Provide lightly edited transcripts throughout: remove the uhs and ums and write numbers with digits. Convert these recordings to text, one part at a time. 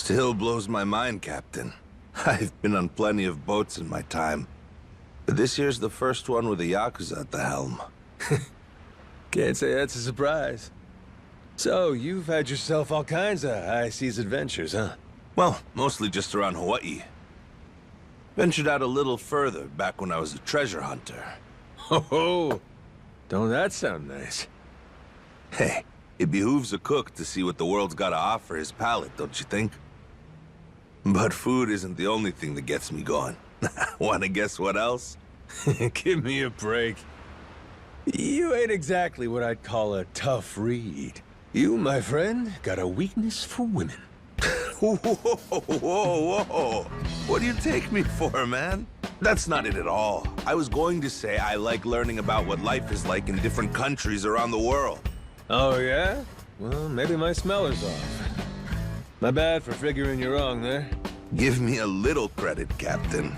Still blows my mind, Captain. I've been on plenty of boats in my time, but this year's the first one with a Yakuza at the helm. Can't say that's a surprise. So, you've had yourself all kinds of high seas adventures, huh? Well, mostly just around Hawaii. Ventured out a little further back when I was a treasure hunter. Ho! Don't that sound nice? Hey, it behooves a cook to see what the world's got to offer his palate, don't you think? But food isn't the only thing that gets me going. Wanna guess what else? Give me a break. You ain't exactly what I'd call a tough read. You, my friend, got a weakness for women. Whoa, whoa, whoa. What do you take me for, man? That's not it at all. I was going to say I like learning about what life is like in different countries around the world. Oh, yeah? Well, maybe my smeller's off. My bad for figuring you wrong there. Give me a little credit, Captain.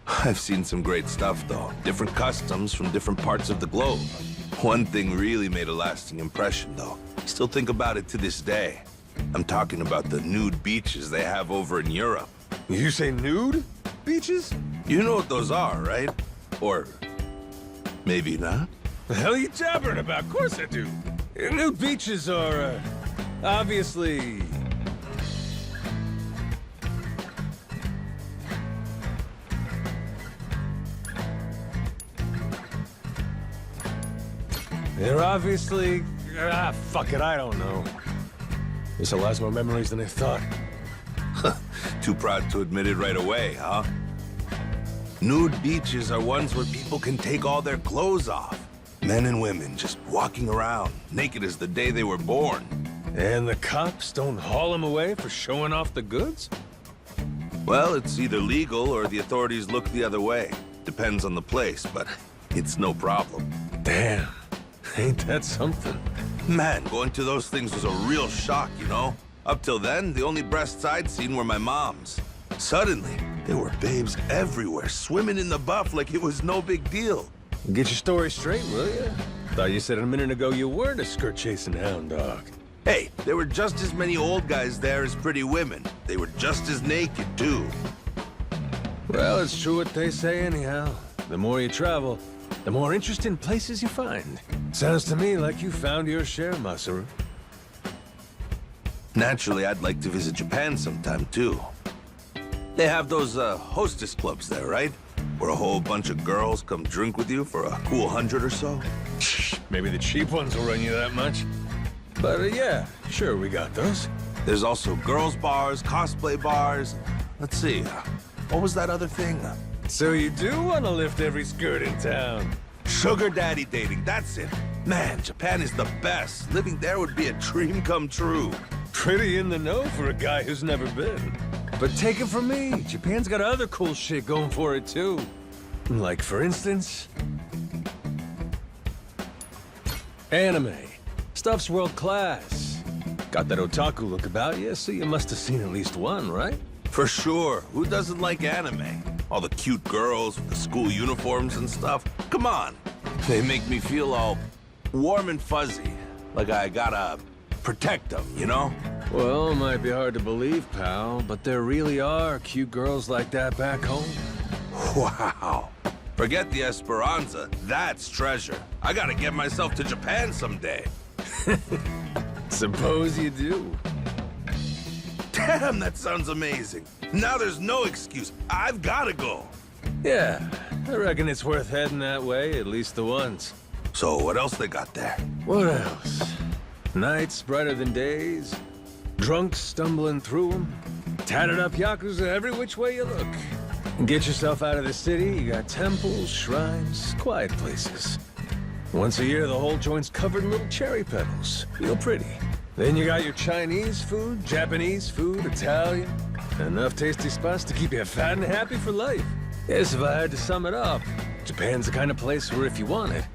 I've seen some great stuff, though. Different customs from different parts of the globe. One thing really made a lasting impression, though. Still think about it to this day. I'm talking about the nude beaches they have over in Europe. You say nude beaches? You know what those are, right? Or maybe not? The hell are you jabbering about? Of course I do. Nude beaches are, obviously... They're obviously... fuck it, I don't know. This will last more memories than I thought. Too proud to admit it right away, huh? Nude beaches are ones where people can take all their clothes off. Men and women just walking around, naked as the day they were born. And the cops don't haul them away for showing off the goods? Well, it's either legal or the authorities look the other way. Depends on the place, but it's no problem. Damn. Ain't that something? Man, going to those things was a real shock, you know? Up till then, the only breasts I'd seen were my mom's. Suddenly, there were babes everywhere, swimming in the buff like it was no big deal. Get your story straight, will ya? Thought you said a minute ago you weren't a skirt-chasing hound dog. Hey, there were just as many old guys there as pretty women. They were just as naked, too. Well, it's true what they say anyhow. The more you travel, the more interesting places you find. Sounds to me like you found your share, Masaru. Naturally, I'd like to visit Japan sometime, too. They have those, hostess clubs there, right? Where a whole bunch of girls come drink with you for a cool 100 or so? Maybe the cheap ones will run you that much. But, yeah, sure, we got those. There's also girls' bars, cosplay bars. Let's see, what was that other thing? So you do want to lift every skirt in town? Sugar daddy dating, that's it. Man, Japan is the best. Living there would be a dream come true. Pretty in the know for a guy who's never been. But take it from me, Japan's got other cool shit going for it, too. Like, for instance... anime. Stuff's world class. Got that otaku look about you, so you must have seen at least one, right? For sure. Who doesn't like anime? All the cute girls with the school uniforms and stuff. Come on. They make me feel all warm and fuzzy. Like I gotta protect them, you know? Well, it might be hard to believe, pal, but there really are cute girls like that back home. Wow. Forget the Esperanza. That's treasure. I gotta get myself to Japan someday. Suppose you do. Damn, that sounds amazing. Now there's no excuse. I've gotta go. Yeah, I reckon it's worth heading that way, at least the once. So what else they got there? What else? Nights brighter than days, drunks stumbling through them, tattered up Yakuza every which way you look. Get yourself out of the city, you got temples, shrines, quiet places. Once a year, the whole joint's covered in little cherry petals. Real pretty. Then you got your Chinese food, Japanese food, Italian. Enough tasty spots to keep you fat and happy for life. Yes, if I had to sum it up, Japan's the kind of place where if you want it,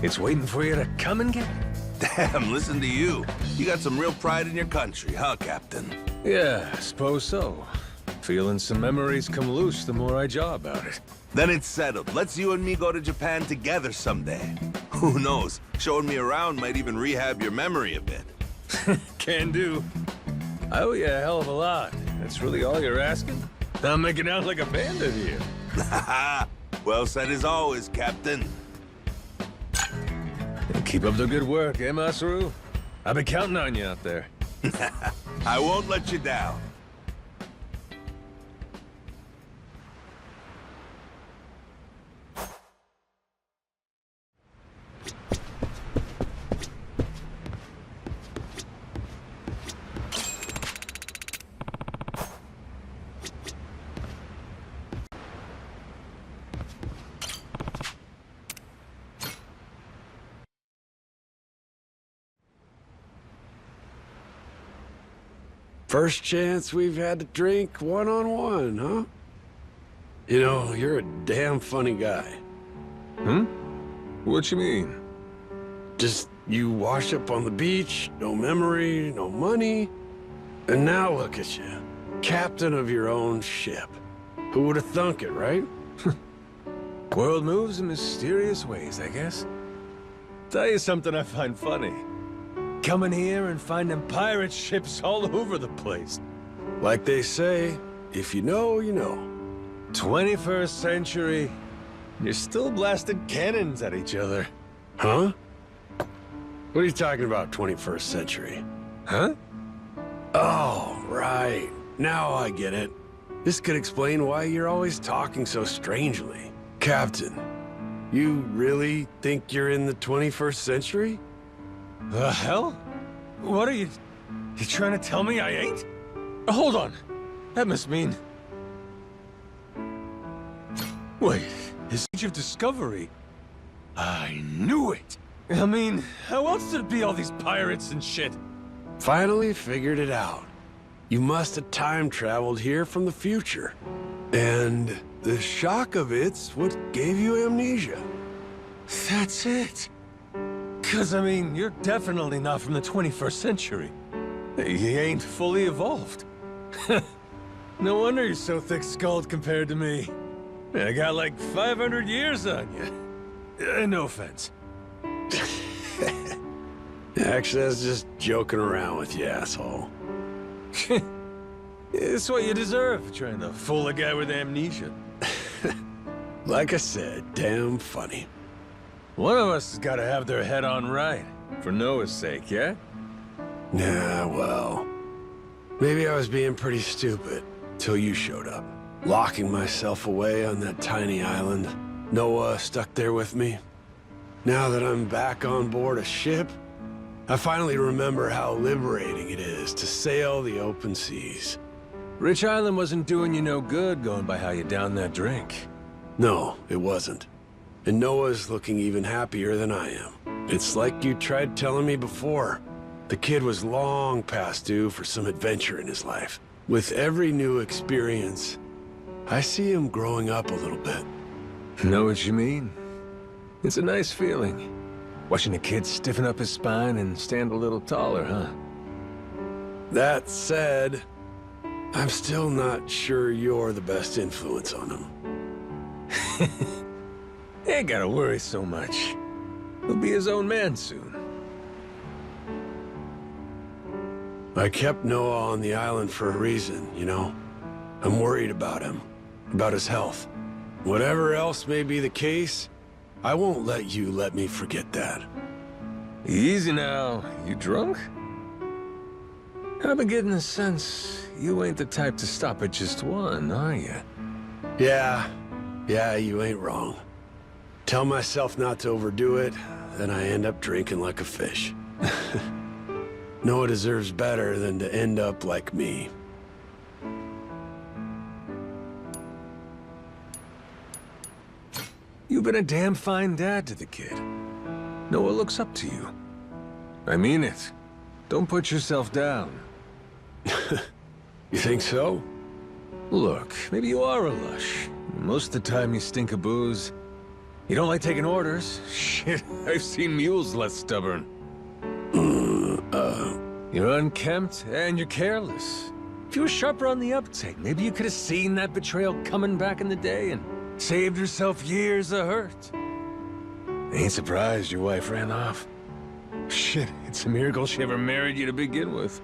it's waiting for you to come and get it. Damn, listen to you. You got some real pride in your country, huh, Captain? Yeah, I suppose so. Feeling some memories come loose the more I jaw about it. Then it's settled. Let's you and me go to Japan together someday. Who knows? Showing me around might even rehab your memory a bit. Can do. I owe you a hell of a lot. That's really all you're asking? I'm making out like a bandit here. Well said as always, Captain. Keep up the good work, eh, Masaru? I've been counting on you out there. I won't let you down. First chance we've had to drink one-on-one, huh? You know, you're a damn funny guy. Hmm? What you mean? Just, you wash up on the beach, no memory, no money, and now look at you. Captain of your own ship. Who would have thunk it, right? World moves in mysterious ways, I guess. Tell you something I find funny. Coming here and finding pirate ships all over the place. Like they say, if you know, you know. 21st century, you're still blasting cannons at each other. Huh? What are you talking about, 21st century? Huh? Oh, right. Now I get it. This could explain why you're always talking so strangely. Captain, you really think you're in the 21st century? The hell? What are you... You trying to tell me I ain't? Hold on. That must mean... Wait, his Age of Discovery? I knew it! I mean, how else did it be all these pirates and shit? Finally figured it out. You must have time traveled here from the future. And the shock of it's what gave you amnesia. That's it. 'Cause, I mean, you're definitely not from the 21st century. You ain't fully evolved. No wonder you're so thick-skulled compared to me. I got like 500 years on you. No offense. Actually, I was just joking around with you, asshole. It's what you deserve, trying to fool a guy with amnesia. Like I said, damn funny. One of us has got to have their head on right, for Noah's sake, yeah? Yeah, well... Maybe I was being pretty stupid, till you showed up. Locking myself away on that tiny island. Noah stuck there with me. Now that I'm back on board a ship, I finally remember how liberating it is to sail the open seas. Rich Island wasn't doing you no good going by how you downed that drink. No, it wasn't. And Noah's looking even happier than I am. It's like you tried telling me before. The kid was long past due for some adventure in his life. With every new experience, I see him growing up a little bit. Know what you mean? It's a nice feeling. Watching a kid stiffen up his spine and stand a little taller, huh? That said, I'm still not sure you're the best influence on him. Ain't gotta worry so much. He'll be his own man soon. I kept Noah on the island for a reason, you know? I'm worried about him, about his health. Whatever else may be the case, I won't let you let me forget that. Easy now. You drunk? I've been getting the sense you ain't the type to stop at just one, are you? Yeah, you ain't wrong. Tell myself not to overdo it, then I end up drinking like a fish. Noah deserves better than to end up like me. You've been a damn fine dad to the kid. Noah looks up to you. I mean it. Don't put yourself down. You think so? Look, maybe you are a lush. Most of the time you stink of booze. You don't like taking orders. Shit, I've seen mules less stubborn. You're unkempt and you're careless. If you were sharper on the uptake, maybe you could have seen that betrayal coming back in the day and saved yourself years of hurt. Ain't surprised your wife ran off. Shit, it's a miracle she ever married you to begin with.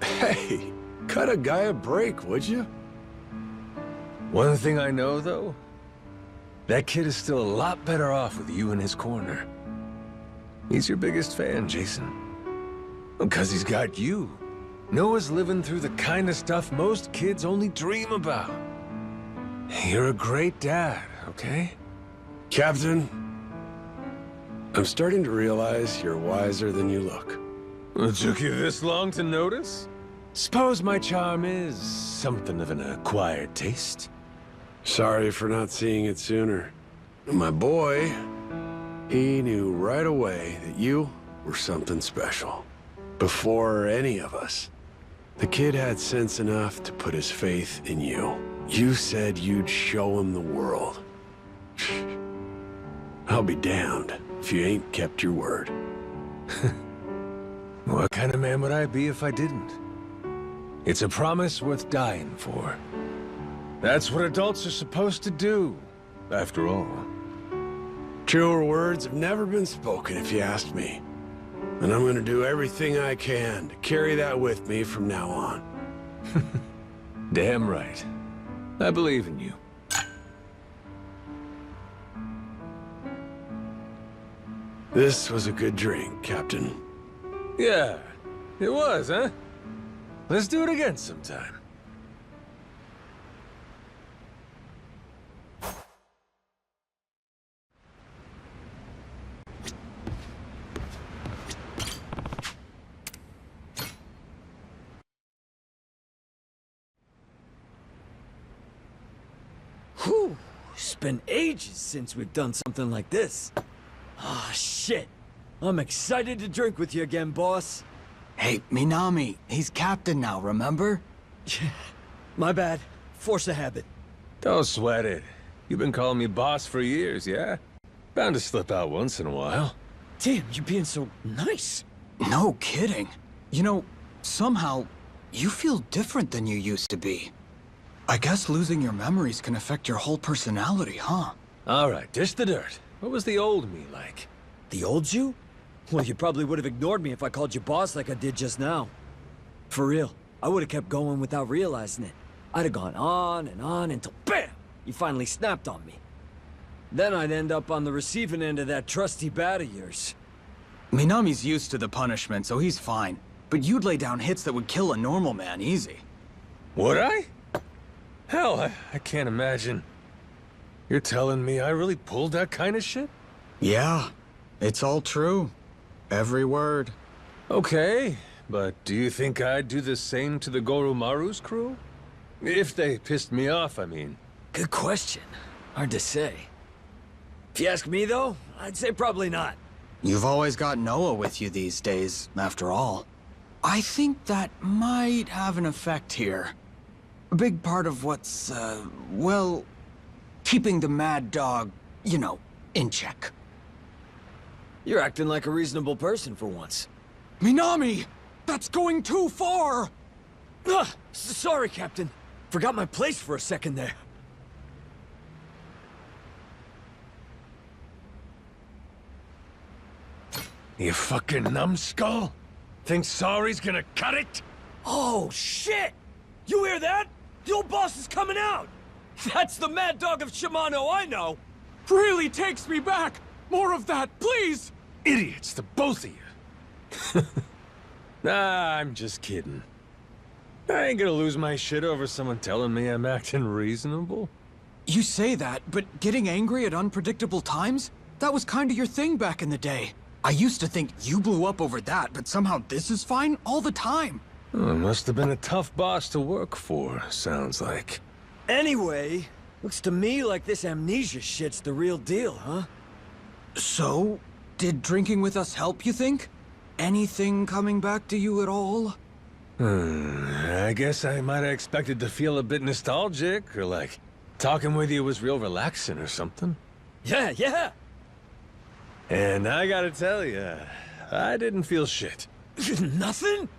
Hey, cut a guy a break, would you? One thing I know, though, that kid is still a lot better off with you in his corner. He's your biggest fan, Jason. Because he's got you. Noah's living through the kind of stuff most kids only dream about. You're a great dad, okay? Captain, I'm starting to realize you're wiser than you look. It took you this long to notice? Suppose my charm is something of an acquired taste. Sorry for not seeing it sooner. My boy, he knew right away that you were something special. Before any of us. The kid had sense enough to put his faith in you. You said you'd show him the world. I'll be damned if you ain't kept your word. What kind of man would I be if I didn't? It's a promise worth dying for. That's what adults are supposed to do, after all. Truer words have never been spoken, if you ask me. And I'm gonna do everything I can to carry that with me from now on. Damn right. I believe in you. This was a good drink, Captain. Yeah, it was, huh? Let's do it again sometime. Whew, it's been ages since we've done something like this. Ah, shit. I'm excited to drink with you again, boss. Hey, Minami, he's captain now, remember? My bad. Force of habit. Don't sweat it. You've been calling me boss for years, yeah? Bound to slip out once in a while. Damn, you're being so nice. No kidding. You know, somehow, you feel different than you used to be. I guess losing your memories can affect your whole personality, huh? All right, dish the dirt. What was the old me like? The old you? Well, you probably would have ignored me if I called you boss like I did just now. For real, I would have kept going without realizing it. I'd have gone on and on until BAM! You finally snapped on me. Then I'd end up on the receiving end of that trusty bat of yours. Minami's used to the punishment, so he's fine. But you'd lay down hits that would kill a normal man easy. Would I? Hell, I can't imagine. You're telling me I really pulled that kind of shit? Yeah, it's all true. Every word. Okay, but do you think I'd do the same to the Goromaru's crew? If they pissed me off, I mean. Good question. Hard to say. If you ask me, though, I'd say probably not. You've always got Noah with you these days, after all. I think that might have an effect here. A big part of what's, well, keeping the mad dog, you know, in check. You're acting like a reasonable person for once. Minami! That's going too far! Sorry, Captain. Forgot my place for a second there. You fucking numbskull? Think sorry's gonna cut it? Oh, shit! You hear that? The old boss is coming out! That's the mad dog of Shimano I know! Really takes me back! More of that, please! Idiots, the both of you. Nah, I'm just kidding. I ain't gonna lose my shit over someone telling me I'm acting reasonable. You say that, but getting angry at unpredictable times? That was kinda your thing back in the day. I used to think you blew up over that, but somehow this is fine all the time. Oh, must have been a tough boss to work for, sounds like. Anyway, looks to me like this amnesia shit's the real deal, huh? So, did drinking with us help, you think? Anything coming back to you at all? I guess I might have expected to feel a bit nostalgic, or like, talking with you was real relaxing or something. Yeah. And I gotta tell you, I didn't feel shit. Nothing?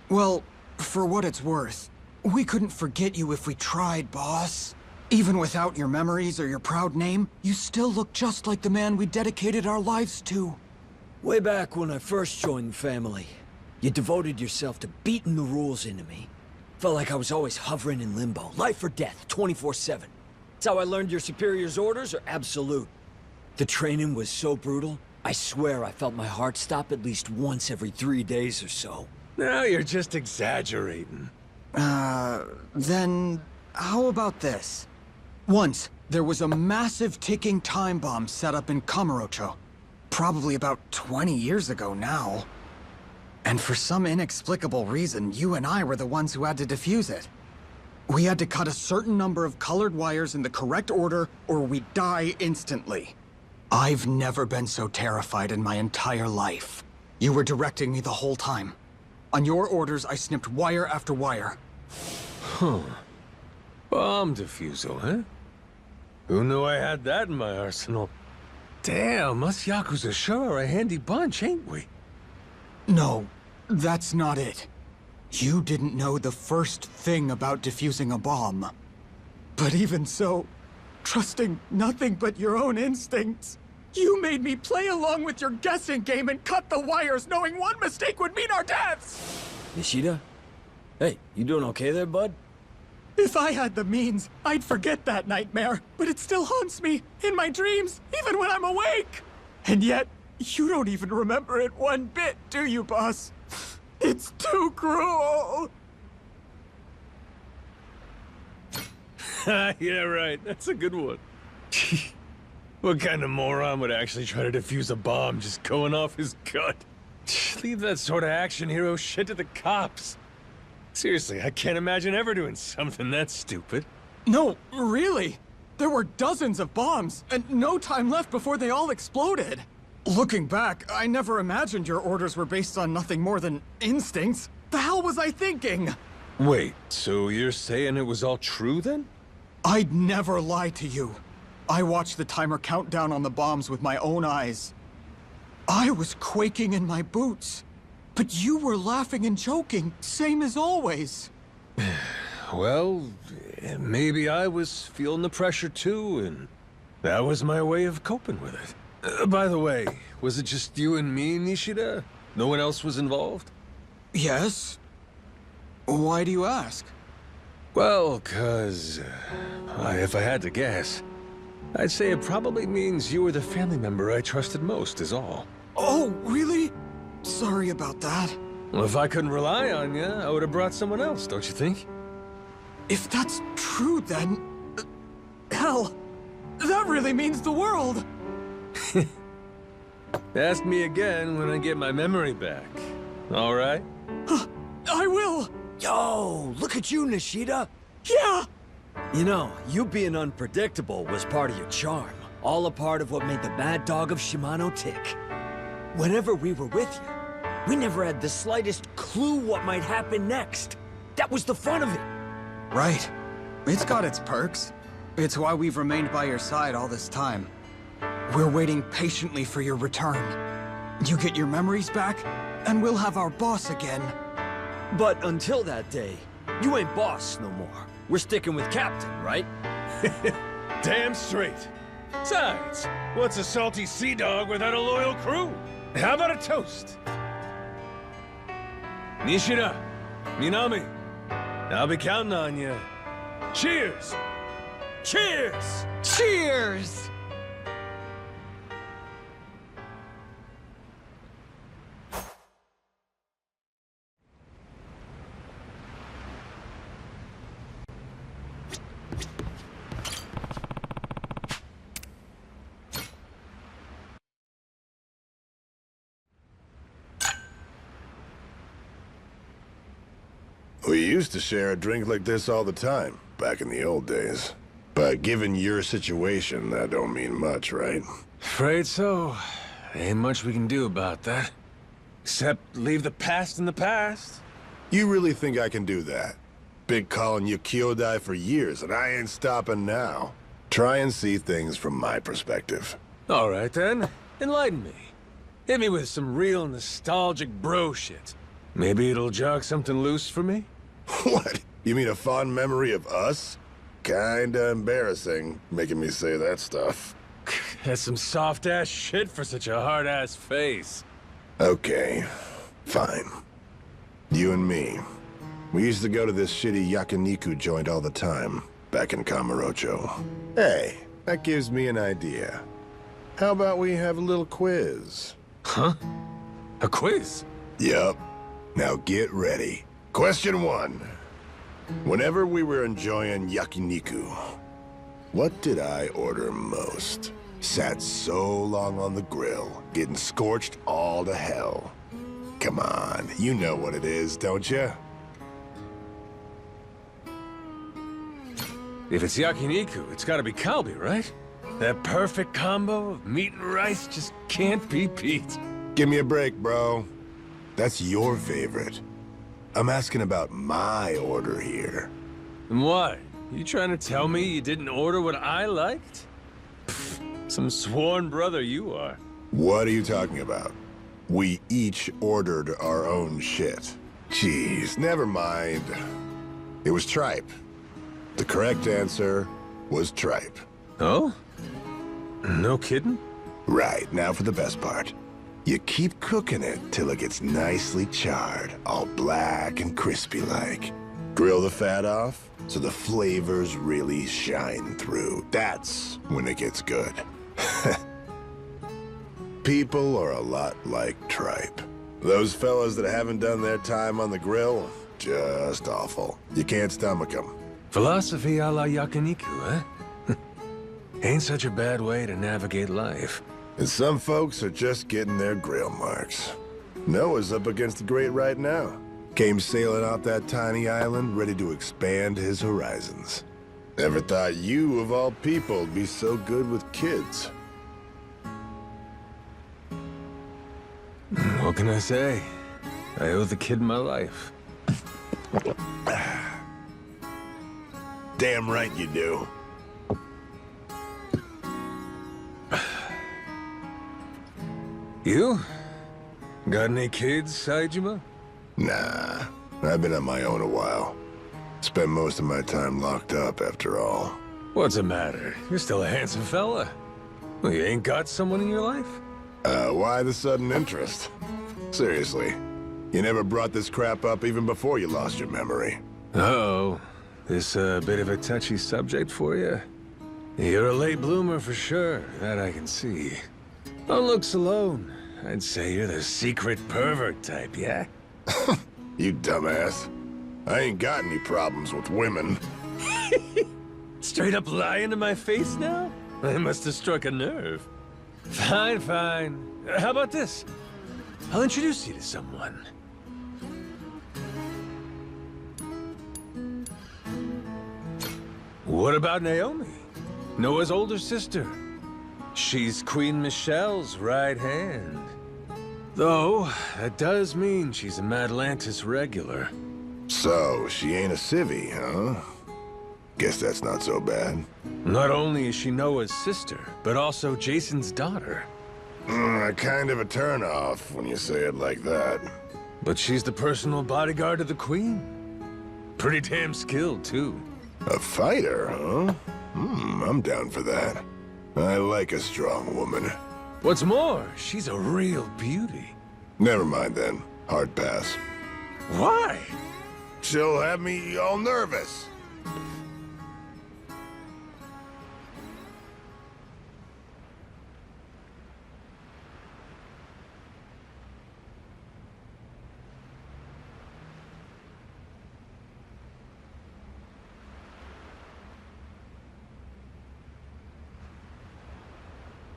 Well, for what it's worth, we couldn't forget you if we tried, boss. Even without your memories or your proud name, you still look just like the man we dedicated our lives to. Way back when I first joined the family. You devoted yourself to beating the rules into me. Felt like I was always hovering in limbo. Life or death, 24/7. That's how I learned your superior's orders are absolute. The training was so brutal, I swear I felt my heart stop at least once every 3 days or so. Now you're just exaggerating. Then how about this? Once, there was a massive ticking time bomb set up in Kamurocho. Probably about 20 years ago now. And for some inexplicable reason, you and I were the ones who had to defuse it. We had to cut a certain number of colored wires in the correct order, or we'd die instantly. I've never been so terrified in my entire life. You were directing me the whole time. On your orders, I snipped wire after wire. Bomb defusal, huh? Who knew I had that in my arsenal? Damn, us Yakuza sure are a handy bunch, ain't we? No, that's not it. You didn't know the first thing about defusing a bomb. But even so, trusting nothing but your own instincts, you made me play along with your guessing game and cut the wires knowing one mistake would mean our deaths! Nishida? Hey, you doing okay there, bud? If I had the means, I'd forget that nightmare, but it still haunts me, in my dreams, even when I'm awake! And yet, you don't even remember it one bit, do you, boss? It's too cruel! Yeah, right. That's a good one. What kind of moron would actually try to defuse a bomb just going off his gut? Leave that sort of action hero shit to the cops. Seriously, I can't imagine ever doing something that stupid. No, really. There were dozens of bombs, and no time left before they all exploded. Looking back, I never imagined your orders were based on nothing more than instincts. The hell was I thinking? Wait, so you're saying it was all true then? I'd never lie to you. I watched the timer count down on the bombs with my own eyes. I was quaking in my boots. But you were laughing and joking, same as always. Well, maybe I was feeling the pressure too, and that was my way of coping with it. By the way, was it just you and me, Nishida? No one else was involved? Yes. Why do you ask? Well, if I had to guess, I'd say it probably means you were the family member I trusted most, is all. Oh, really? Sorry about that. Well, if I couldn't rely on you, I would have brought someone else, don't you think? If that's true, then... hell, that really means the world! Ask me again when I get my memory back. All right? I will! Yo, look at you, Nishida! Yeah! You know, you being unpredictable was part of your charm. All a part of what made the mad dog of Shimano tick. Whenever we were with you, we never had the slightest clue what might happen next. That was the fun of it. Right. It's got its perks. It's why we've remained by your side all this time. We're waiting patiently for your return. You get your memories back, and we'll have our boss again. But until that day, you ain't boss no more. We're sticking with Captain, right? Damn straight. Besides, what's a salty sea dog without a loyal crew? How about a toast? Nishida, Minami, I'll be counting on you. Cheers! Cheers! Cheers! We used to share a drink like this all the time, back in the old days. But given your situation, that don't mean much, right? Afraid so. Ain't much we can do about that. Except leave the past in the past. You really think I can do that? Been calling you Kyodai for years, and I ain't stopping now. Try and see things from my perspective. All right then, enlighten me. Hit me with some real nostalgic bro shit. Maybe it'll jog something loose for me? What? You mean a fond memory of us? Kinda embarrassing, making me say that stuff. That's some soft-ass shit for such a hard-ass face. Okay, fine. You and me. We used to go to this shitty yakiniku joint all the time, back in Kamurocho. Hey, that gives me an idea. How about we have a little quiz? Huh? A quiz? Yup. Now get ready. Question 1. Whenever we were enjoying yakiniku, what did I order most? Sat so long on the grill, getting scorched all to hell. Come on, you know what it is, don't you? If it's yakiniku, it's gotta be kalbi, right? That perfect combo of meat and rice just can't be beat. Give me a break, bro. That's your favorite. I'm asking about my order here. And why? You trying to tell me you didn't order what I liked? Pfft, some sworn brother you are. What are you talking about? We each ordered our own shit. Jeez, never mind. It was tripe. The correct answer was tripe. Oh? No kidding? Right, now for the best part. You keep cooking it till it gets nicely charred, all black and crispy like. Grill the fat off so the flavors really shine through. That's when it gets good. People are a lot like tripe. Those fellas that haven't done their time on the grill, just awful. You can't stomach them. Philosophy a la yakiniku, eh? Ain't such a bad way to navigate life. And some folks are just getting their grill marks. Noah's up against the grate right now. Came sailing off that tiny island, ready to expand his horizons. Never thought you, of all people, would be so good with kids. What can I say? I owe the kid my life. Damn right you do. You? Got any kids, Saejima? Nah, I've been on my own a while. Spent most of my time locked up, after all. What's the matter? You're still a handsome fella. Well, you ain't got someone in your life? Why the sudden interest? Seriously, you never brought this crap up even before you lost your memory. Uh-oh. This a bit of a touchy subject for you? You're a late bloomer for sure, that I can see. On looks alone, I'd say you're the secret pervert type, yeah? You dumbass. I ain't got any problems with women. Straight up lying to my face now? I must have struck a nerve. Fine, fine. How about this? I'll introduce you to someone. What about Naomi? Noah's older sister. She's Queen Michelle's right hand. Though, that does mean she's a Madlantis regular. So, she ain't a civvy, huh? Guess that's not so bad. Not only is she Noah's sister, but also Jason's daughter. Kind of a turn-off when you say it like that. But she's the personal bodyguard of the Queen. Pretty damn skilled, too. A fighter, huh? I'm down for that. I like a strong woman. What's more, she's a real beauty. Never mind then. Hard pass. Why? She'll have me all nervous.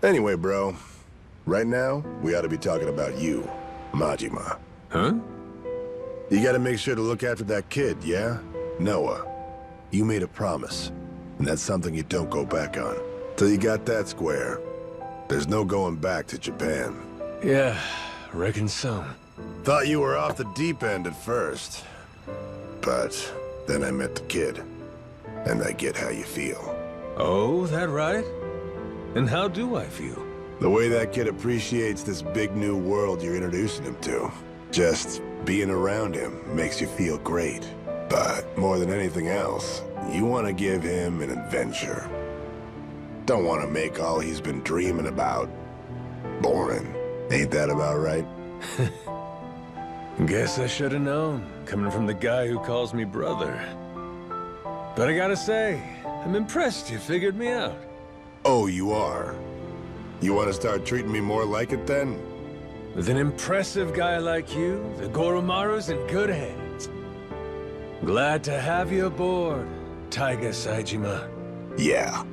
Anyway, bro. Right now, we ought to be talking about you, Majima. Huh? You gotta make sure to look after that kid, yeah? Noah. You made a promise, and that's something you don't go back on. Till you got that square, there's no going back to Japan. Yeah, reckon so. Thought you were off the deep end at first. But then I met the kid, and I get how you feel. Oh, that right? And how do I feel? The way that kid appreciates this big new world you're introducing him to. Just being around him makes you feel great. But more than anything else, you want to give him an adventure. Don't want to make all he's been dreaming about boring. Ain't that about right? Guess I should have known, coming from the guy who calls me brother. But I gotta say, I'm impressed you figured me out. Oh, you are? You want to start treating me more like it then? With an impressive guy like you, the Goromaru's in good hands. Glad to have you aboard, Taiga Saejima. Yeah.